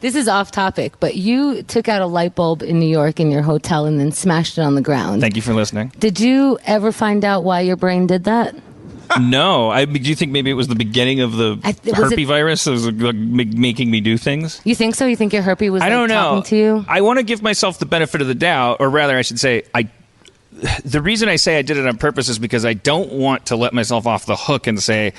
This is off topic, but you took out a light bulb in New York in your hotel and then smashed it on the ground. Thank you for listening. Did you ever find out why your brain did that? No. Do you think maybe it was the beginning of the herpes virus? It was making me do things? You think so? You think your herpes was I don't know. talking to you? I want to give myself the benefit of the doubt, or rather I should say, the reason I say I did it on purpose is because I don't want to let myself off the hook and say,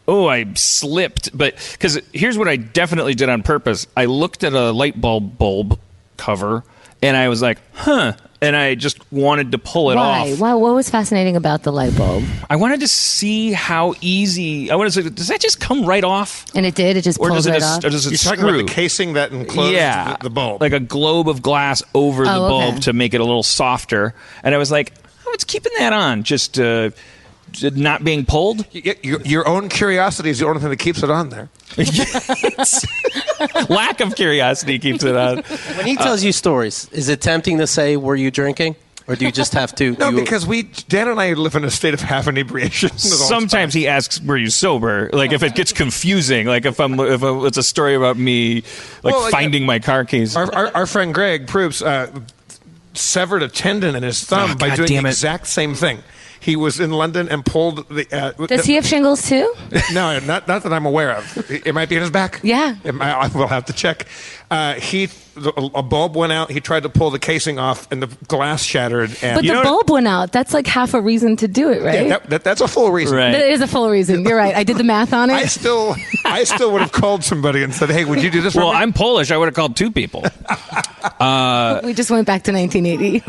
oh, I slipped. But because here's what I definitely did on purpose. I looked at a light bulb cover, and I was like, huh. And I just wanted to pull it off. Why? What was fascinating about the light bulb? I wanted to see how easy. I wanted to say, does that just come right off? And it did. It just pulled right off. Or does it You're screw? talking about the casing that enclosed the bulb, like a globe of glass over the bulb to make it a little softer. And I was like, it's keeping that on, just not being pulled. Your own curiosity is the only thing that keeps it on there. Lack of curiosity keeps it on. When he tells you stories, is it tempting to say, were you drinking? Or do you just have to? No, because Dan and I live in a state of half inebriation. Sometimes he asks, "Were you sober?" Like if it gets confusing, like if it's a story about me, finding my car keys. Our friend Greg Proops severed a tendon in his thumb by doing the exact same thing. He was in London and pulled the... Does he have shingles too? No, not that I'm aware of. It might be in his back. Yeah. I will have to check. A bulb went out. He tried to pull the casing off, and the glass shattered. And but the bulb went out. That's like half a reason to do it, right? Yeah, that's a full reason. Right. That is a full reason. You're right. I did the math on it. I still would have called somebody and said, "Hey, would you do this?" Well, I'm Polish. I would have called two people. We just went back to 1980.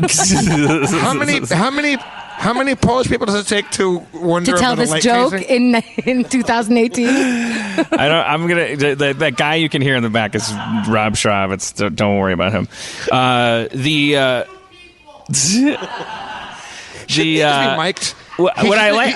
How many Polish people does it take to wonder to tell about this joke in 2018? I'm gonna. That guy you can hear in the back is Rob Schraub. Don't worry about him. He should just be mic'd.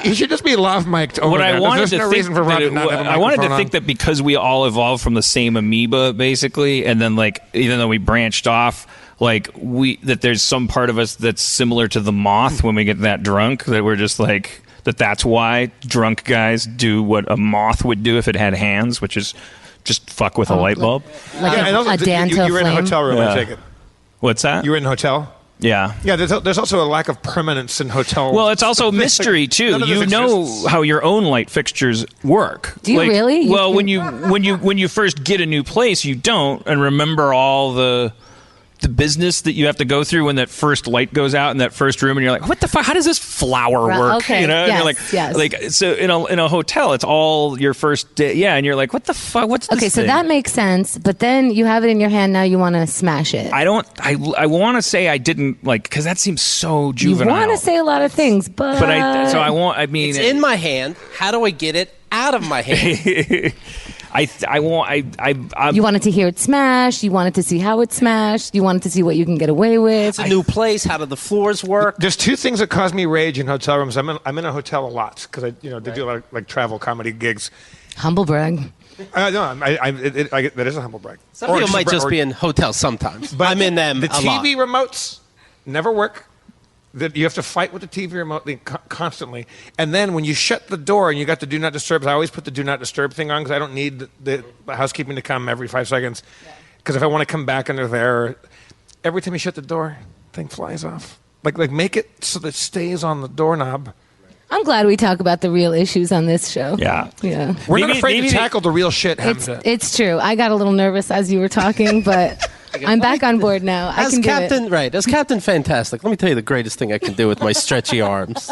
He should just be lav mic'd over there. There's no reason for Rob to not have a microphone. I wanted to think that because we all evolved from the same amoeba, basically, and then even though we branched off. That there's some part of us that's similar to the moth when we get that drunk, that we're just like, that's why drunk guys do what a moth would do if it had hands, which is just fuck with a light bulb. Like a Danto you were in a hotel room, I take it. What's that? You were in a hotel? Yeah. Yeah, there's also a lack of permanence in hotels. Well, it's also mystery too. You know how your own light fixtures work. Do you really? Well, when you first get a new place, you don't and remember all the business that you have to go through when that first light goes out in that first room, and you're like, "What the fuck? How does this flower work?" Okay. You know, yes, and you're like, so in a hotel, it's all your first day, and you're like, "What the fuck? What's this?" Okay, so thing? that makes sense. But then you have it in your hand. Now you want to smash it. I want to say I didn't because that seems so juvenile. You want to say a lot of things, but it's in my hand. How do I get it out of my hand? You wanted to hear it smash. You wanted to see how it smashed. You wanted to see what you can get away with. It's a new place. How do the floors work? There's two things that cause me rage in hotel rooms. I'm in a hotel a lot because they do a lot of travel comedy gigs. Humble brag. No, that is a humble brag. Some people might just be in hotels sometimes, but I'm in them the a lot. TV remotes never work. You have to fight with the TV remote constantly. And then when you shut the door and you got the do not disturb, I always put the do not disturb thing on because I don't need the housekeeping to come every 5 seconds. Because if I want to come back and they're there, every time you shut the door, thing flies off. Like make it so that it stays on the doorknob. I'm glad we talk about the real issues on this show. Yeah. We're not afraid to tackle the real shit, Chemda. It's true. I got a little nervous as you were talking, but I'm back on board now. I can do it. Right, as Captain Fantastic, let me tell you the greatest thing I can do with my stretchy arms.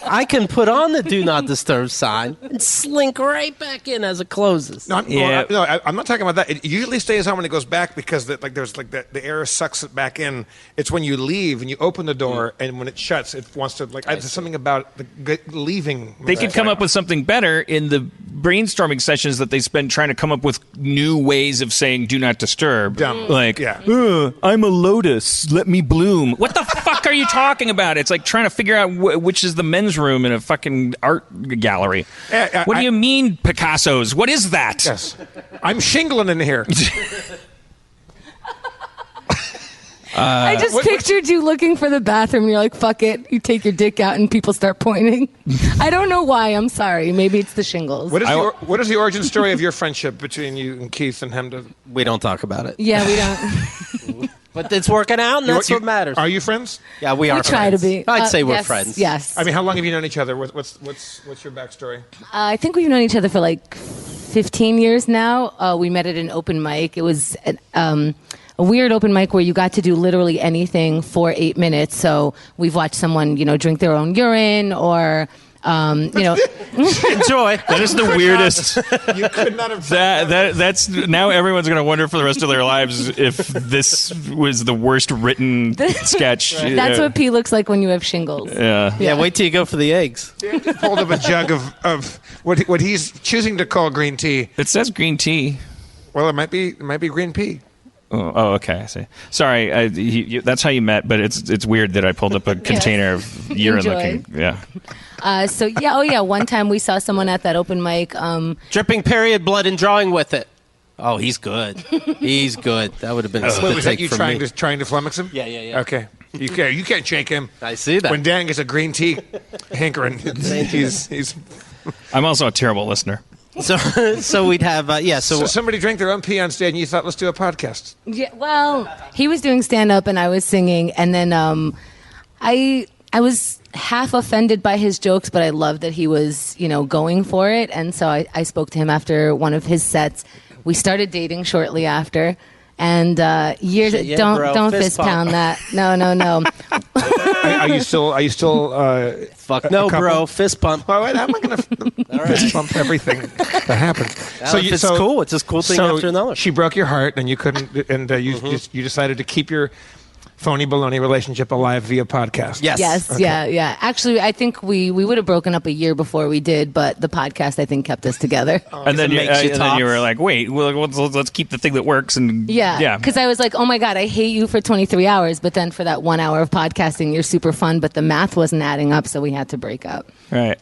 I can put on the Do Not Disturb sign and slink right back in as it closes. I'm not talking about that. It usually stays on when it goes back because the air sucks it back in. It's when you leave and you open the door and when it shuts, it wants to there's something about leaving. They could come up with something better in the brainstorming sessions that they spend trying to come up with new ways of saying Do Not Disturb. Dumb. I'm a lotus. Let me bloom. What the fuck are you talking about? It's like trying to figure out which is the men's room in a fucking art gallery. What do you mean, Picasso's? What is that? Yes. I'm shingling in here. I just pictured you looking for the bathroom. You're like, fuck it. You take your dick out and people start pointing. I don't know why. I'm sorry. Maybe it's the shingles. What is the origin story of your friendship between you and Keith and Chemda? We don't talk about it. Yeah, we don't. But it's working out, and that's what matters. Are you friends? Yeah, we are. We try to be. I'd say we're yes, friends. Yes. I mean, how long have you known each other? What's your backstory? I think we've known each other for like 15 years now. We met at an open mic. It was a weird open mic where you got to do literally anything for 8 minutes. So we've watched someone, drink their own urine or... Enjoy. That is the weirdest. You could not have. That's now everyone's going to wonder for the rest of their lives if this was the worst written sketch. That's what pee looks like when you have shingles. Yeah, wait till you go for the eggs. Dan just pulled up a jug of what he's choosing to call green tea. It says green tea. Well, it might be green pea. Oh, okay. I see. Sorry, that's how you met, but it's weird that I pulled up a container of urine looking. Yeah. One time we saw someone at that open mic. Dripping period blood and drawing with it. Oh, he's good. He's good. That would have been. Was that you trying to flummox him? Yeah. Okay. You can't shake him. I see that. When Dan gets a green tea hankering, he's. I'm also a terrible listener. So we'd have So somebody drank their own pee on stage, and you thought, let's do a podcast. Yeah. Well, he was doing stand up, and I was singing, and then I was half offended by his jokes, but I loved that he was, going for it. And so I spoke to him after one of his sets. We started dating shortly after. And years don't fist pound that. No. Are you still fuck no, bro. Fist pump. Well, wait, how am I going to fist pump everything that happens? It's cool. It's just cool thing after another. She broke your heart, and you couldn't, and you decided to keep your phony baloney relationship alive via podcast. Yes. Okay. Yeah. Actually, I think we would have broken up a year before we did, but the podcast I think kept us together. And then you were like, wait, let's keep the thing that works. And yeah, because I was like, oh my god, I hate you for 23 hours, but then for that 1 hour of podcasting, you're super fun, but the math wasn't adding up, so we had to break up. Right.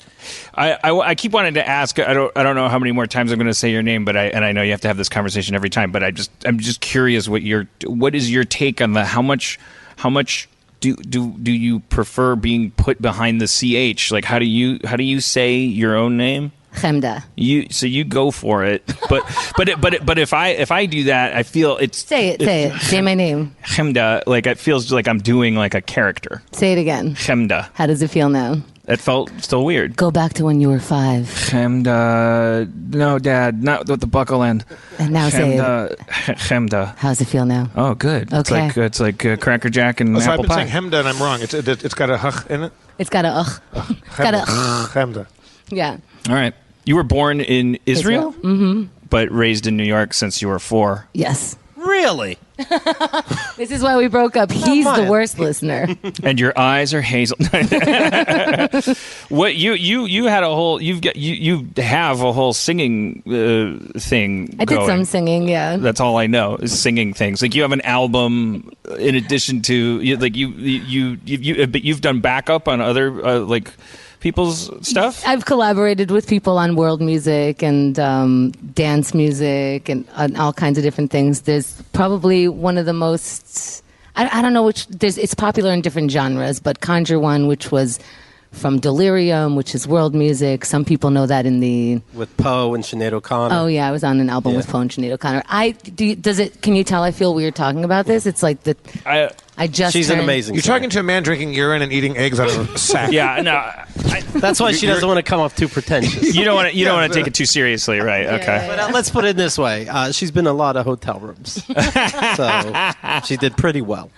I keep wanting to ask. I don't know how many more times I'm going to say your name, but I know you have to have this conversation every time. But I'm just curious what is your take on how much do you prefer being put behind the ch? Like how do you say your own name? Chemda. You go for it, but if I do that, I feel it's say it. Say my name. Chemda. Like it feels like I'm doing like a character. Say it again. Chemda. How does it feel now? It felt still weird. Go back to when you were 5. Chemda. No, Dad, not with the buckle end. And now Chemda, say it. Chemda. How's it feel now? Oh, good. Okay. It's like Cracker Jack and so apple I've been pie. saying Chemda, and I'm wrong. It's got a h in it. It's got a It's got a Chemda. Yeah. All right. You were born in Israel? Mm-hmm. But raised in New York since you were 4. Yes. Really? This is why we broke up. He's the worst listener. And your eyes are hazel. What you had a whole you have a whole singing thing. I did going. some singing, yeah. That's all I know is singing things. Like you have an album in addition to but you've done backup on other like people's stuff. I've collaborated with people on world music and dance music and all kinds of different things. There's probably one of the most, I don't know which, it's popular in different genres, but Conjure One, which was from Delirium, which is world music. Some people know that with Poe and Sinead O'Connor. Oh yeah, I was on an album with Poe and Sinead O'Connor. Can you tell I feel weird talking about this? It's like she's an amazing. You're talking to a man drinking urine and eating eggs out of a sack. Yeah, no. That's why she doesn't want to come off too pretentious. You don't want to take it too seriously, right? Okay. But let's put it this way: she's been in a lot of hotel rooms, so she did pretty well.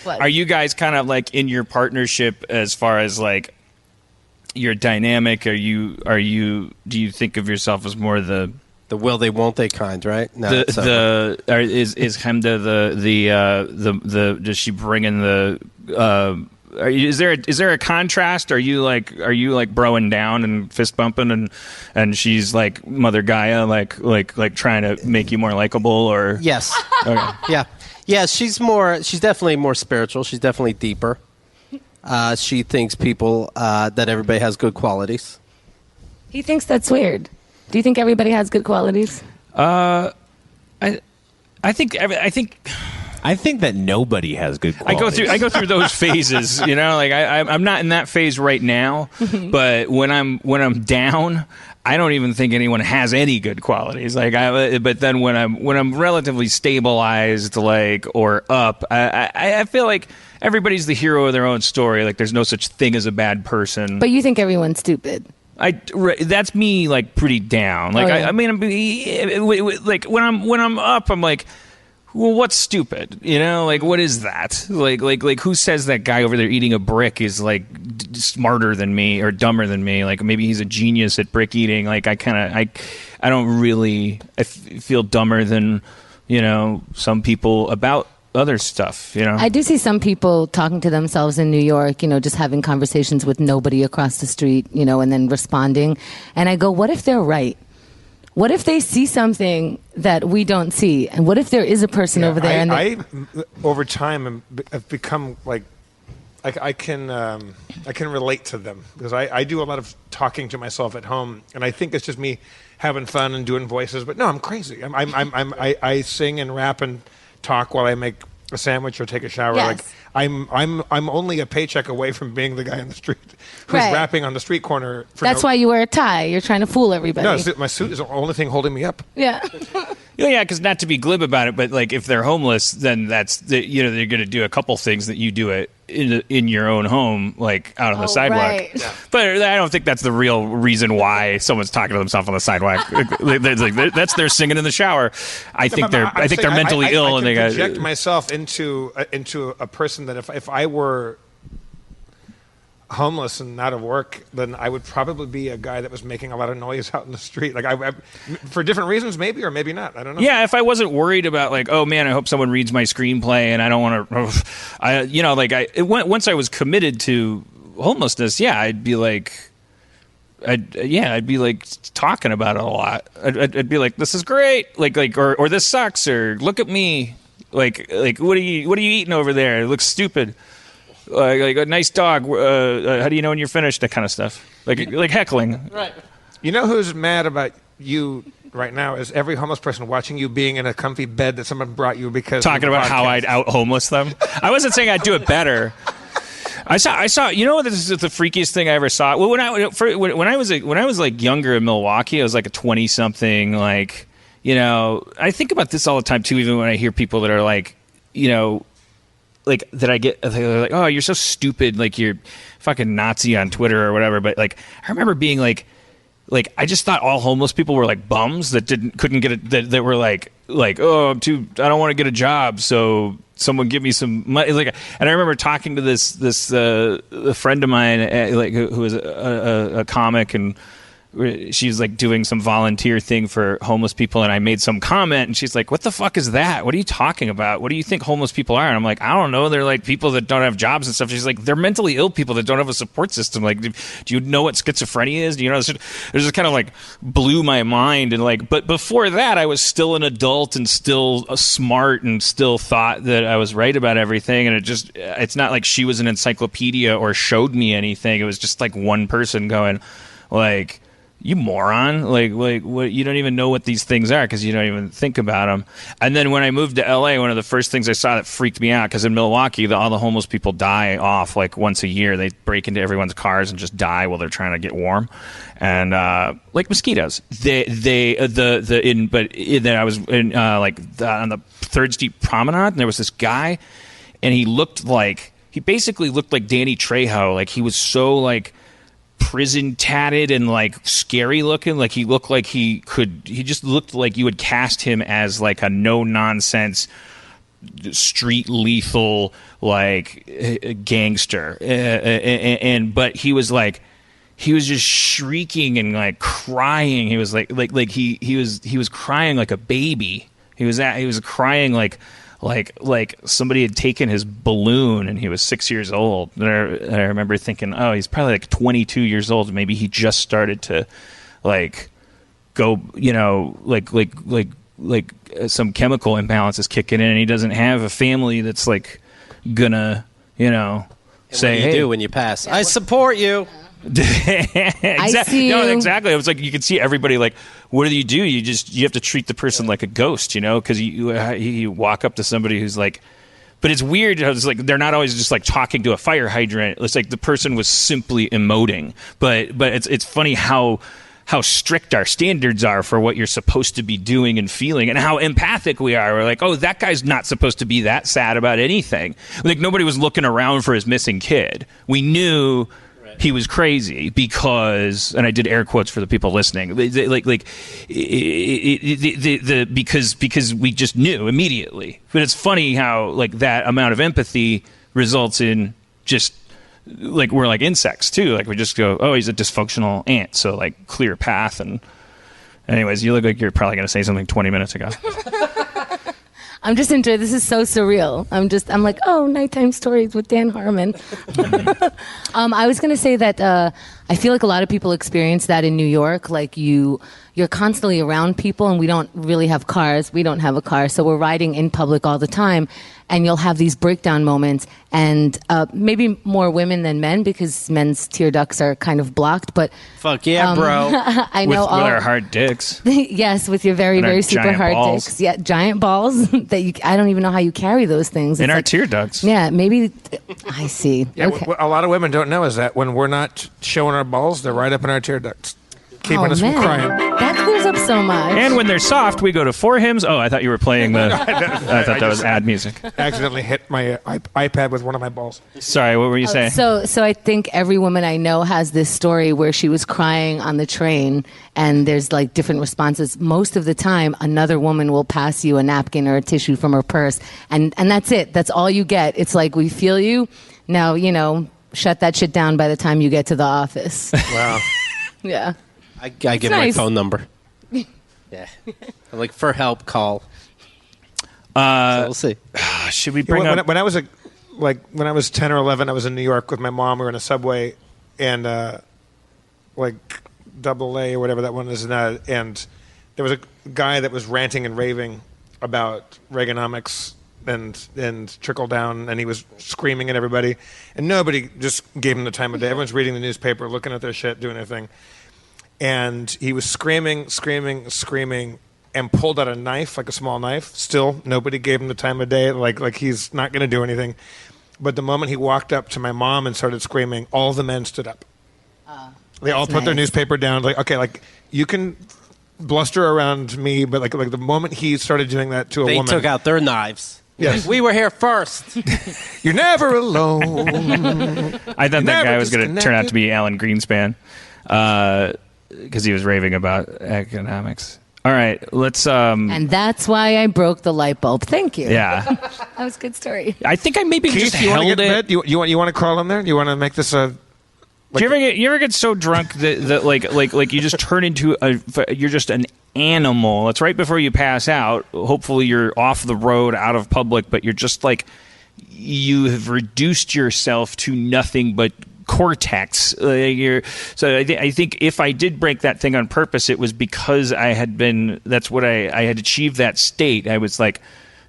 Are you guys kind of like in your partnership as far as like your dynamic? Do you think of yourself as more the will they won't they kind, right? No, is Chemda the does she bring in the is there a contrast? Are you like broing down and fist bumping and she's like Mother Gaia like trying to make you more likable or yes. Okay. Yeah, she's definitely more spiritual. She's definitely deeper. She thinks that everybody has good qualities. He thinks that's weird. Do you think everybody has good qualities? I think I think that nobody has good qualities. I go through those phases, you know. Like I'm not in that phase right now, but when I'm down, I don't even think anyone has any good qualities. Like, but then when I'm relatively stabilized, like, or up, I feel like everybody's the hero of their own story. Like, there's no such thing as a bad person. But you think everyone's stupid. That's me, like, pretty down. Like, yeah. I mean, like when I'm up, I'm like, well, what's stupid? You know, like, what is that? Like, who says that guy over there eating a brick is like smarter than me or dumber than me? Like, maybe he's a genius at brick eating. Like, I don't really, feel dumber than, you know, some people about other stuff, you know. I do see some people talking to themselves in New York, you know, just having conversations with nobody across the street, you know, and then responding. And I go, what if they're right? What if they see something that we don't see? And what if there is a person over there? I over time have become like, I can relate to them because I do a lot of talking to myself at home, and I think it's just me having fun and doing voices. But no, I'm crazy. I sing and rap and talk while I make a sandwich or take a shower. Yes. Like I'm only a paycheck away from being the guy on the street who's Right. rapping on the street corner. That's why you wear a tie. You're trying to fool everybody. No, my suit is the only thing holding me up. Yeah. Yeah, because not to be glib about it, but like if they're homeless, then that's you know, they're going to do a couple things that you do it in your own home, like out on the sidewalk. Right. Yeah. But I don't think that's the real reason why someone's talking to themselves on the sidewalk. That's they're singing in the shower. I think they're mentally ill, and they got project myself into a person that if I were homeless and out of work, then I would probably be a guy that was making a lot of noise out in the street. Like I for different reasons, maybe or maybe not. I don't know. Yeah, if I wasn't worried about like, oh man, I hope someone reads my screenplay, and I don't want to, once I was committed to homelessness, yeah, I'd be like talking about it a lot. I'd be like, this is great, or this sucks, or look at me, like what are you eating over there? It looks stupid. Like a nice dog. How do you know when you're finished? That kind of stuff. Like heckling. Right. You know who's mad about you right now is every homeless person watching you being in a comfy bed that someone brought you because talking about how I'd out homeless them. I wasn't saying I'd do it better. I saw. You know what? This is the freakiest thing I ever saw. Well, when I was like younger in Milwaukee, I was like a 20-something. Like, you know, I think about this all the time too. Even when I hear people that are like, you know, like that I get, they're like, oh, you're so stupid, like you're fucking Nazi on Twitter or whatever. But like, I remember being like I just thought all homeless people were like bums that couldn't get it, that were like oh, I don't want to get a job, so someone give me some money. Like, and I remember talking to this a friend of mine, like who was a comic, and she's like doing some volunteer thing for homeless people, and I made some comment, and she's like, what the fuck is that? What are you talking about? What do you think homeless people are? And I'm like, I don't know. They're like people that don't have jobs and stuff. She's like, they're mentally ill people that don't have a support system. Like, do you know what schizophrenia is? Do you know? It just kind of like blew my mind. And like, but before that, I was still an adult and still smart and still thought that I was right about everything. And it's not like she was an encyclopedia or showed me anything. It was just like one person going like, you moron, like what, you don't even know what these things are because you don't even think about them. And then when I moved to LA, one of the first things I saw that freaked me out, because in Milwaukee all the homeless people die off like once a year. They break into everyone's cars and just die while they're trying to get warm, and like mosquitoes. I was in on the 3rd Street Promenade, and there was this guy, and he basically looked like Danny Trejo. Like, he was so like prison tatted and like scary looking. Like, he looked like he just looked like you would cast him as like a no nonsense street lethal like gangster, but he was just shrieking and like crying. He was he was crying like a baby. He was crying like somebody had taken his balloon, and he was 6 years old. And I remember thinking, oh, he's probably like 22 years old. Maybe he just started to like go, you know, like some chemical imbalance is kicking in, and he doesn't have a family that's like gonna, you know, and say, what do you do when you pass? I support you. see No, you. exactly. It was like you could see everybody like, what do? You have to treat the person like a ghost, because you walk up to somebody who's like. But it's weird. It's like they're not always just like talking to a fire hydrant. It's like the person was simply emoting. But it's funny how strict our standards are for what you're supposed to be doing and feeling, and how empathic we are. We're like, oh, that guy's not supposed to be that sad about anything. Like nobody was looking around for his missing kid. We knew. He was crazy because, and I did air quotes for the people listening, because we just knew immediately. But it's funny how like that amount of empathy results in just like we're like insects too. Like we just go, oh, he's a dysfunctional ant, so like clear path. And anyways, you look like you're probably going to say something 20 minutes ago. I'm just enjoying. This is so surreal. I'm like, oh, nighttime stories with Dan Harmon. I was gonna say that I feel like a lot of people experience that in New York. Like you're constantly around people, and we don't really have cars. We don't have a car, so we're riding in public all the time. And you'll have these breakdown moments, and maybe more women than men because men's tear ducts are kind of blocked. But fuck yeah, bro! I know with all our hard dicks. Yes, with your very And our very super giant hard balls. dicks. Yeah, giant balls that I don't even know how you carry those things. In It's our like, tear ducts. Yeah, maybe. I see. Yeah, Okay. what a lot of women don't know is that when we're not showing our balls, they're right up in our tear ducts, keeping us from crying. That clears up so much. And when they're soft, we go to For Hims. Oh, I thought you were playing the. I thought that was ad music. Accidentally hit my iPad with one of my balls. Sorry, what were you saying? So I think every woman I know has this story where she was crying on the train, and there's like different responses. Most of the time, another woman will pass you a napkin or a tissue from her purse, and that's it. That's all you get. It's like, we feel you. Now, shut that shit down by the time you get to the office. Wow. Yeah. I give nice. my phone number. Yeah. I'm like, for help, call. So we'll see. Should we bring up? When I was when I was 10 or 11, I was in New York with my mom. We were in a subway, and like Double A or whatever that one is, and there was a guy that was ranting and raving about Reaganomics and trickle down, and he was screaming at everybody, and nobody just gave him the time of day. Everyone's reading the newspaper, looking at their shit, doing their thing. And he was screaming, and pulled out a knife, like a small knife. Still, nobody gave him the time of day, like he's not going to do anything. But the moment he walked up to my mom and started screaming, all the men stood up. They all put their newspaper down, like, okay, like, you can bluster around me, but like the moment he started doing that to a They woman. took out their knives. Yes. We were here first. You're never alone. I thought that Never guy was going to turn out disconnected. to be Alan Greenspan, because he was raving about economics. All right, let's. And that's why I broke the light bulb. Thank you. Yeah, That was a good story. I think I maybe Keith, just you want to held get in it. bed? You want to crawl in there? You want to make this a? Do you ever get so drunk that like you just turn into you're just an animal? It's right before you pass out. Hopefully you're off the road, out of public, but you're just like, you have reduced yourself to nothing but cortex. So I think if I did break that thing on purpose, it was because I had been. That's what I had achieved that state. I was like,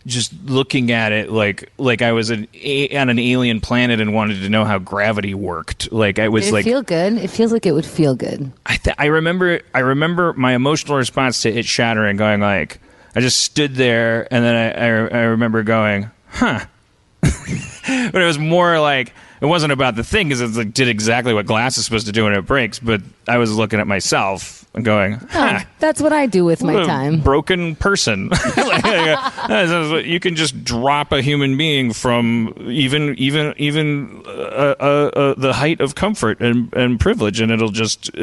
just looking at it like I was on an alien planet and wanted to know how gravity worked. Like I was Did it feel good? It feels like it would feel good. I remember my emotional response to it shattering, going like, I just stood there, and then I remember going, huh. But it was more like, it wasn't about the thing, because it like, did exactly what glass is supposed to do when it breaks, but I was looking at myself and going, huh. That's what I do with my What a time. broken person. You can just drop a human being from even the height of comfort and privilege, and it'll just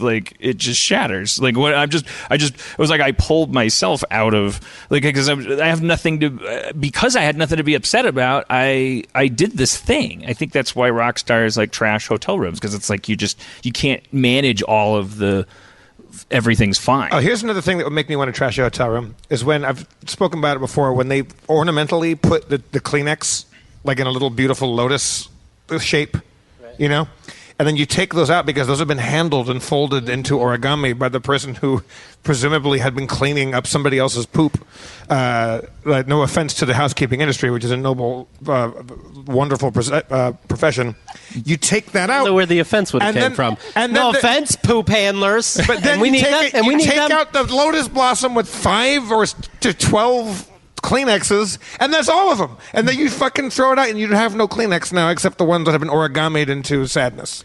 like, it just shatters. Like what it was like I pulled myself out of, like, because I have nothing to, because I had nothing to be upset about. I did this thing. I think that's why rock stars like trash hotel rooms, because it's like you can't manage all of the. Everything's fine. Oh, here's another thing that would make me want to trash a hotel room is when I've spoken about it before. When they ornamentally put the Kleenex like in a little beautiful lotus shape, and then you take those out because those have been handled and folded into origami by the person who presumably had been cleaning up somebody else's poop. No offense to the housekeeping industry, which is a noble, wonderful profession. You take that out. I don't know where the offense would have came from. And no offense, poop handlers. But then you take out the lotus blossom with 5 to 12 Kleenexes, and that's all of them. And then you fucking throw it out, and you have no Kleenex now except the ones that have been origamied into sadness.